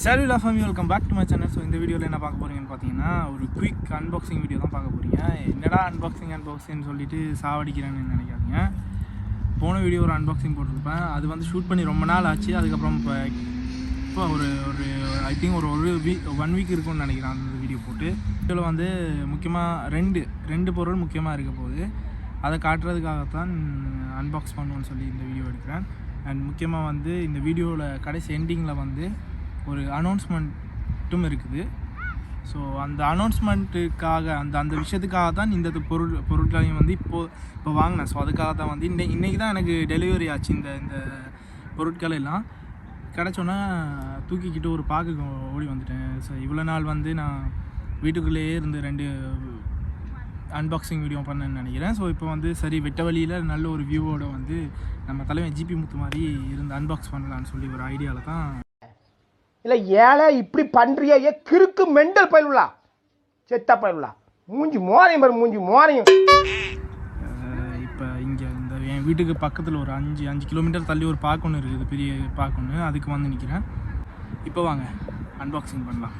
Hello family, welcome back to my channel. So in the video என்ன பார்க்க போறீங்கன்னு பாத்தீங்கன்னா ஒரு குயிக் அன்பாக்சிங் வீடியோ தான் பார்க்க போறீங்க. என்னடா அன்பாக்சிங் சொல்லிட்டு சாவடிக்கிறேன்னு நினைக்காதீங்க. போன வீடியோ ஒரு அன்பாக்சிங் போட்டுருப்பேன். அது வந்து ஷூட் பண்ணி ரொம்ப நாள் ஆச்சு. அதுக்கப்புறம் இப்போ ஒரு ஐ திங்க் ஒரு 1 வீக் இருக்கும்னு நினைக்கிறேன் அந்த வீடியோ போட்டு. இதில் வந்து முக்கியமாக ரெண்டு பொருள் முக்கியமாக இருக்க போகுது. அதை காட்டுறதுக்காகத்தான் அன்பாக்ஸ் பண்ணுவோன்னு சொல்லி இந்த வீடியோ எடுக்கிறேன். அண்ட் முக்கியமாக வந்து இந்த வீடியோவில் கடைசி எண்டிங்கில் வந்து ஒரு அனௌன்ஸ்மெண்ட்டும் இருக்குது. ஸோ அந்த அனௌன்ஸ்மெண்ட்டுக்காக அந்த விஷயத்துக்காக தான் இந்த பொருட்களையும் வந்து இப்போ வாங்கினேன். ஸோ அதுக்காக தான் வந்து இன்றைக்கி தான் எனக்கு டெலிவரி ஆச்சு. இந்த பொருட்கள் எல்லாம் கிடச்சோன்னா தூக்கிக்கிட்டு ஒரு பார்க்க ஓடி வந்துட்டேன். ஸோ இவ்வளோ நாள் வந்து நான் வீட்டுக்குள்ளேயே இருந்து 2 அன்பாக்சிங் வீடியோ பண்ணேன்னு நினைக்கிறேன். ஸோ இப்போ வந்து சரி வெட்ட வழியில் நல்ல ஒரு வியூவோட வந்து நம்ம தலைவன் ஜிபி முத்து மாதிரி இருந்து அன்பாக்ஸ் பண்ணலான்னு சொல்லி ஒரு ஐடியாவில் தான். இல்லை ஏழை இப்படி பண்ணுறியா? கிறுக்கு மெண்டல் பயிலுலா செத்தா பயிலுலா மூஞ்சி மோரையும் இப்போ இங்கே இந்த என் வீட்டுக்கு பக்கத்தில் ஒரு 5 கிலோமீட்டர் தள்ளி ஒரு பார்க் ஒன்று இருக்குது, பெரிய பார்க் ஒன்று. அதுக்கு வந்து நிற்கிறேன். இப்போ வாங்க அன்பாக்சிங் பண்ணலாம்.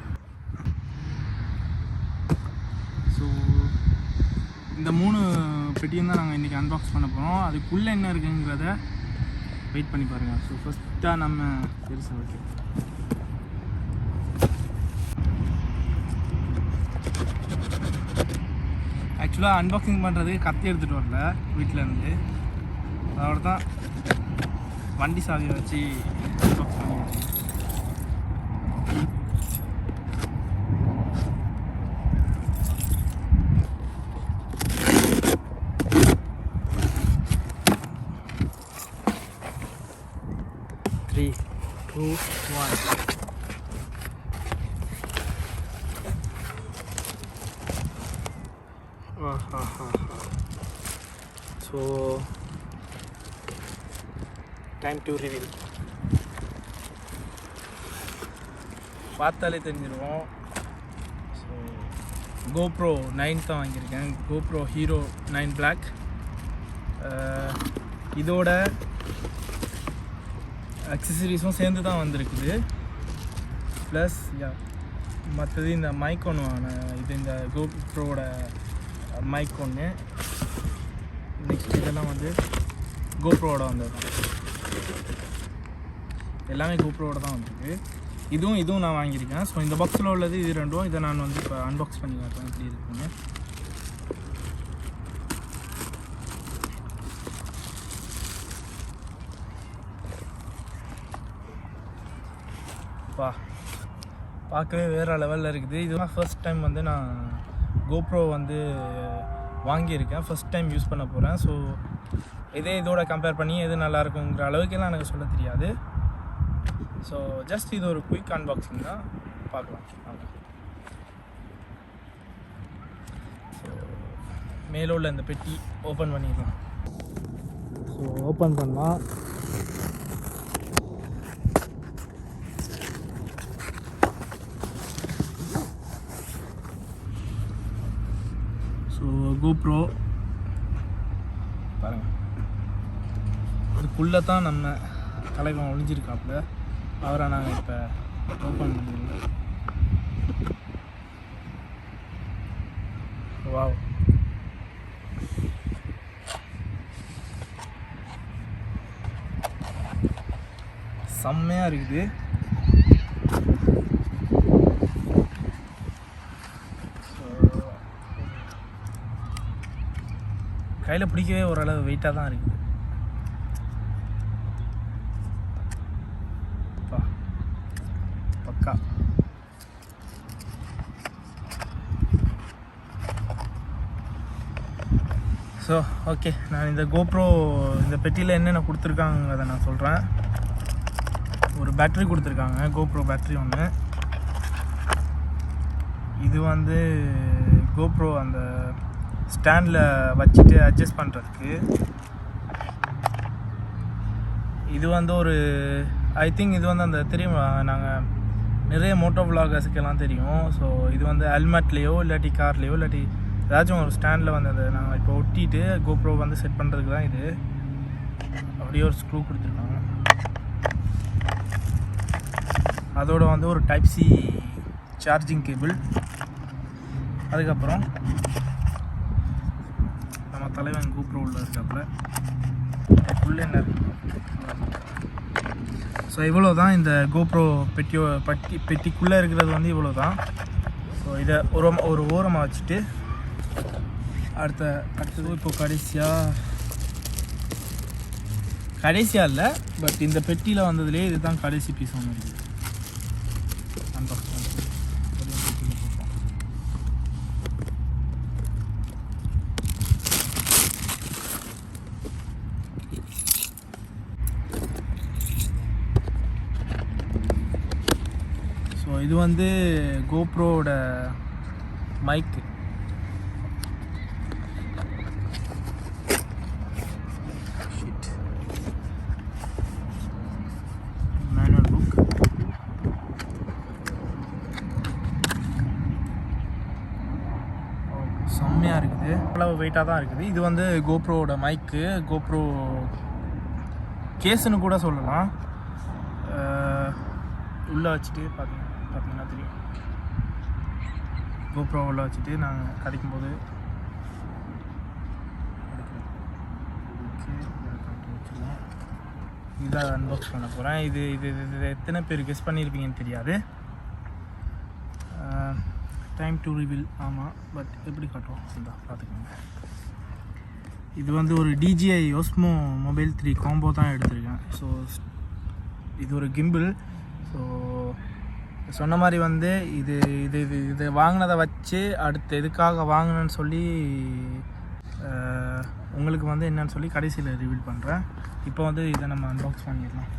ஸோ இந்த 3 பெட்டியும் தான் நாங்கள் இன்றைக்கி அன்பாக்ஸ் பண்ண போகிறோம். அதுக்குள்ளே என்ன இருக்குங்கிறத வெயிட் பண்ணி பாருங்கள். ஸோ ஃபஸ்ட்டாக நம்ம பெருசாக ஓகே ஆக்சுவலாக அன்பாக்சிங் பண்ணுறதுக்கு கத்தி எடுத்துகிட்டு வரல வீட்டிலேருந்து. அதோட தான் வண்டி சாவியை வச்சு அன்பாக்ஸ் பண்ணிடுச்சு. Three, 2, 1. So time to reveal. பார்த்தாலே தெரிஞ்சிருவோம். ஸோ GoPro 9 தான் வாங்கியிருக்கேன். GoPro Hero 9 Black. இதோட அக்சசரிஸும் சேர்ந்து தான் வந்திருக்குது. ப்ளஸ் மற்றது இந்த மைக் ஒன்று வாங்கினேன். இது இந்த GoProவோட மைக் ஒன்று. நெக்ஸ்ட் இதெல்லாம் வந்து GoProவோட வந்தது. எல்லாமே GoProவோட தான் வந்திருக்கு. இதுவும் நான் வாங்கியிருக்கேன். ஸோ இந்த பாக்ஸில் உள்ளது இது 2. இதை நான் வந்து இப்போ அன்பாக்ஸ் பண்ணி காட்டுறேன் எப்படி இருக்குன்னு. பார்க்கவே வேறு லெவலில் இருக்குது. இதுதான் ஃபர்ஸ்ட் டைம் வந்து நான் GoPro வந்து வாங்கியிருக்கேன். ஃபர்ஸ்ட் டைம் யூஸ் பண்ண போகிறேன். ஸோ இதோட கம்பேர் பண்ணி எது நல்லா இருக்குங்கிற அளவுக்கெல்லாம் எனக்கு சொல்ல தெரியாது. ஸோ ஜஸ்ட் இது ஒரு குயிக் அன்பாக்சிங் தான், பார்க்கலாம். ஸோ மேலே உள்ள இந்த பெட்டி ஓப்பன் பண்ணிடலாம். ஸோ ஓப்பன் பண்ணலாம். ஸோ GoPro பாருங்கள், இதுக்குள்ளே தான் நம்ம தலைவன் ஒழிஞ்சிருக்காப்புல. அவரை நாங்கள் இப்போ ஓப்பன் பண்ணிடுவோம். வாவ், செம்மையாக இருக்குது. கையில் பிடிக்கவே ஓரளவு வெயிட்டாக தான் இருக்குது. பக்கா. ஸோ ஓகே, நான் இந்த GoPro இந்த பெட்டியில் என்னென்ன கொடுத்துருக்காங்கிறத நான் சொல்கிறேன். ஒரு பேட்ரி கொடுத்துருக்காங்க, GoPro பேட்ரி ஒன்று. இது வந்து GoPro அந்த ஸ்டாண்டில் வச்சுட்டு அட்ஜஸ்ட் பண்ணுறதுக்கு. இது வந்து ஒரு ஐ திங்க் இது வந்து அந்த தெரியும், நாங்கள் நிறைய மோட்டோ விளாகர்ஸுக்கெல்லாம் தெரியும். ஸோ இது வந்து ஹெல்மெட்லேயோ இல்லாட்டி கார்லேயோ இல்லாட்டி ஏதாச்சும் ஒரு ஸ்டாண்டில் வந்து அதை நாங்கள் இப்போ ஒட்டிட்டு GoPro வந்து செட் பண்ணுறதுக்கு தான் இது. அப்படியே ஒரு ஸ்க்ரூ கொடுத்துருக்காங்க. அதோட வந்து ஒரு டைப் சி சார்ஜிங் கேபிள். அதுக்கப்புறம் நம்ம தலைவன் GoPro உள்ள இருக்காப்புல உள்ளே என்ன இருக்கு. ஸோ இவ்வளோ தான் இந்த GoPro பெட்டிக்குள்ளே இருக்கிறது வந்து இவ்வளோ தான். ஸோ இதை ஒரு ஓரமாக வச்சுட்டு அடுத்தது இப்போ கடைசியாக இல்லை, பட் இந்த பெட்டியில் வந்ததுலேயே இதுதான் கடைசி பீஸ் ஒன்று இருக்குது. ஸோ இது வந்து GoProவோட மைக்கு. Manual book. செம்மையாக இருக்குது, அவ்வளவு வெயிட்டாக தான் இருக்குது. இது வந்து GoProவோட மைக்கு, GoPro கேஸுன்னு கூட சொல்லலாம். உள்ளே வச்சுட்டு பார்த்தீங்கன்னா தெரியும். GoPro உள்ளே வச்சுட்டு நாங்கள் கதைக்கும்போது இதை அன்பாக்ஸ் பண்ண போகிறேன். இது எத்தனை பேர் கெஸ் பண்ணியிருப்பீங்கன்னு தெரியாது. Time to reveal. ஆமாம், பட் எப்படி காட்டுவோம் இதுதான் பார்த்துக்கோங்க. இது வந்து ஒரு DJI osmo மொபைல் 3 காம்போ தான் எடுத்திருக்கேன். ஸோ இது ஒரு கிம்பிள். ஸோ சொன்ன மாதிரி வந்து இது வாங்கினதை வச்சு அடுத்து எதுக்காக வாங்கினேன்னு சொல்லி உங்களுக்கு வந்து என்னன்னு சொல்லி கடைசியில் ரிவீல் பண்ணுறேன். இப்போ வந்து இதை நம்ம அன்பாக்ஸ் பண்ணிடலாம்.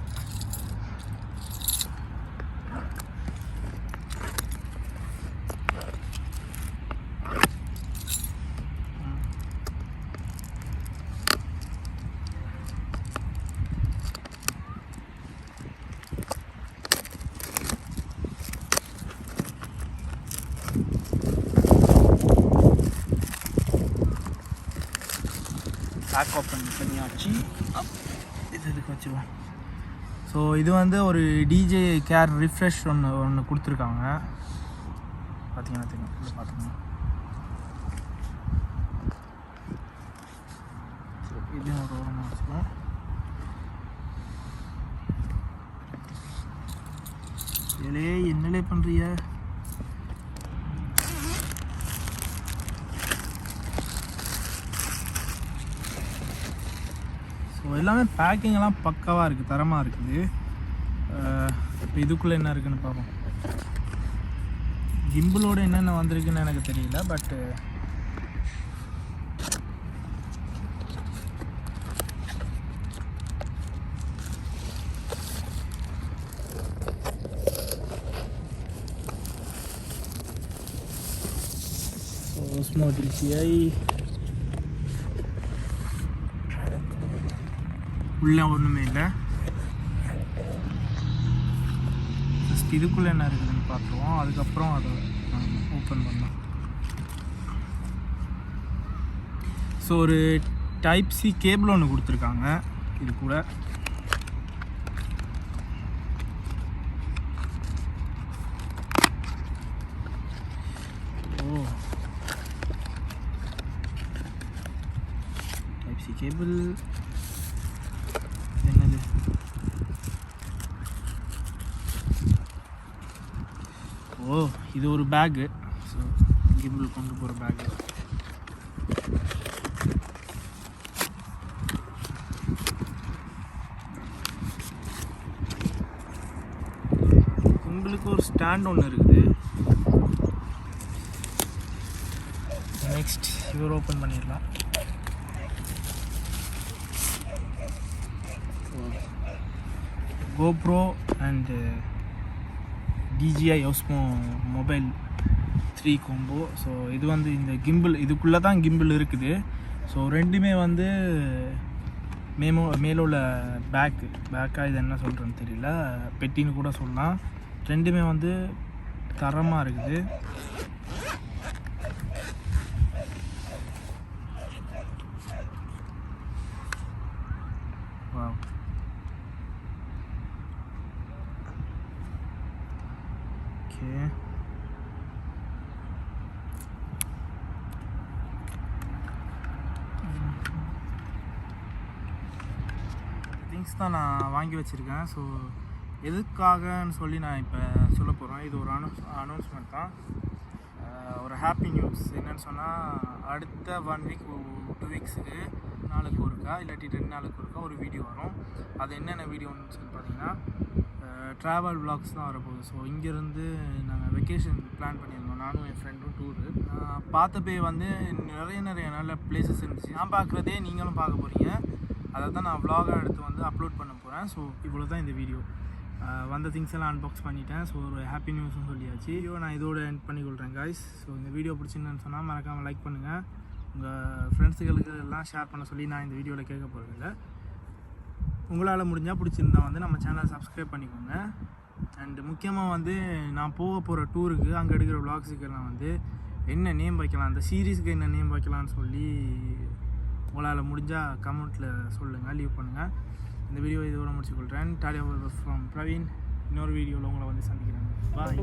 பேக் ஓப்பன் பண்ணியாச்சு. இதுக்கு வச்சுருவோம். ஸோ இது வந்து ஒரு DJI கேர் ரிஃப்ரெஷ் ஒன்று கொடுத்துருக்காங்க. பார்த்தீங்கன்னா தெரியும். இது பார்த்துக்கோங்க. இதுவும் ஒரு ஓரமாக வச்சுருவோம். இதுலே என்னலே பண்ணுறிய? ஸோ எல்லாமே பேக்கிங்கெல்லாம் பக்காவாக இருக்குது, தரமாக இருக்குது. இப்போ இதுக்குள்ளே என்ன இருக்குதுன்னு பார்ப்போம். கிம்பிளோடு என்னென்ன வந்திருக்குன்னு எனக்கு தெரியல, பட்டு osmo DJI உள்ளே ஒன்றுமே இல்லை. ஜஸ்ட் இதுக்குள்ளே என்ன இருக்குதுன்னு பார்த்துருவோம். அதுக்கப்புறம் அதை ஓப்பன் பண்ணலாம். ஸோ ஒரு டைப் சி கேபிள் ஒன்று கொடுத்துருக்காங்க இது கூட. ஓ, டைப் சி கேபிள். என்னது? ஓ, இது ஒரு பேக்கு. ஸோ கிம்பிள் கொண்டு போகிற பேக்கு. கிம்பிளுக்கு ஒரு ஸ்டாண்ட் ஒன்று இருக்குது. நெக்ஸ்ட் இவர் ஓப்பன் பண்ணிடலாம். GoPro and DJI osmo mobile 3 combo. So இது வந்து இந்த கிம்பிள் இதுக்குள்ளே தான் கிம்பிள் இருக்குது. ஸோ ரெண்டுமே வந்து மேலே உள்ள பேக்காக இது என்ன சொல்கிறேன்னு தெரியல, பெட்டின்னு கூட சொல்லலாம். ரெண்டுமே வந்து தரமாக இருக்குது. ஓகே, திங்ஸ் தான் நான் வாங்கி வச்சுருக்கேன். ஸோ எதுக்காகன்னு சொல்லி நான் இப்போ சொல்ல போகிறேன். இது ஒரு அனௌன்ஸ்மெண்ட் தான், ஒரு ஹாப்பி நியூஸ். என்னென்னு சொன்னால், அடுத்த 1 வீக் 2 வீக்ஸுக்கு நாளுக்கு ஒருக்கா இல்லாட்டி 2 நாளுக்கு ஒருக்கா ஒரு வீடியோ வரும். அது என்னென்ன வீடியோன்னு சொல்லி பார்த்தீங்கன்னா ட்ராவல் விளாக்ஸ் தான் வரப்போகுது. ஸோ இங்கேருந்து நாங்கள் வெக்கேஷன் பிளான் பண்ணியிருந்தோம், நானும் என் ஃப்ரெண்டும் டூரு. பார்த்தப்பே வந்து நிறைய நல்ல பிளேசஸ் இருந்துச்சு. நான் பார்க்குறதே நீங்களும் பார்க்க போகிறீங்க. அதை தான் நான் vlog-ஆ எடுத்து வந்து அப்லோட் பண்ண போகிறேன். ஸோ இவ்வளோ தான் இந்த வீடியோ. வந்த திங்ஸ் எல்லாம் அன்பாக்ஸ் பண்ணிட்டேன். ஸோ ஒரு ஹாப்பி நியூஸ்னு சொல்லியாச்சு. வீடியோ நான் இதோட எண்ட் பண்ணிக்கொள்கிறேன் காய்ஸ். ஸோ இந்த வீடியோ பிடிச்சிருந்தேன்னு சொன்னால் மறக்காமல் லைக் பண்ணுங்கள். உங்கள் ஃப்ரெண்ட்ஸுகளுக்கு எல்லாம் ஷேர் பண்ண சொல்லி நான் இந்த வீடியோவில் கேட்க போகிறதில்ல. உங்களால் முடிஞ்சால் பிடிச்சிருந்தா வந்து நம்ம சேனலை சப்ஸ்கிரைப் பண்ணிக்கோங்க. அண்டு முக்கியமாக வந்து நான் போக போகிற டூருக்கு அங்கே எடுக்கிற விளாக்ஸுக்கெல்லாம் வந்து என்ன நேம் வைக்கலாம், அந்த சீரீஸுக்கு என்ன நேம் வைக்கலான்னு சொல்லி உங்களால் முடிஞ்சால் கமெண்ட்டில் சொல்லுங்கள், லீவ் பண்ணுங்கள். இந்த வீடியோ இதோட முடிச்சுக்கொள்கிறேன். டாடா ஃப்ரம் பிரவீன். இன்னொரு வீடியோவில் உங்களை வந்து சந்திக்கிறேன். பாய்.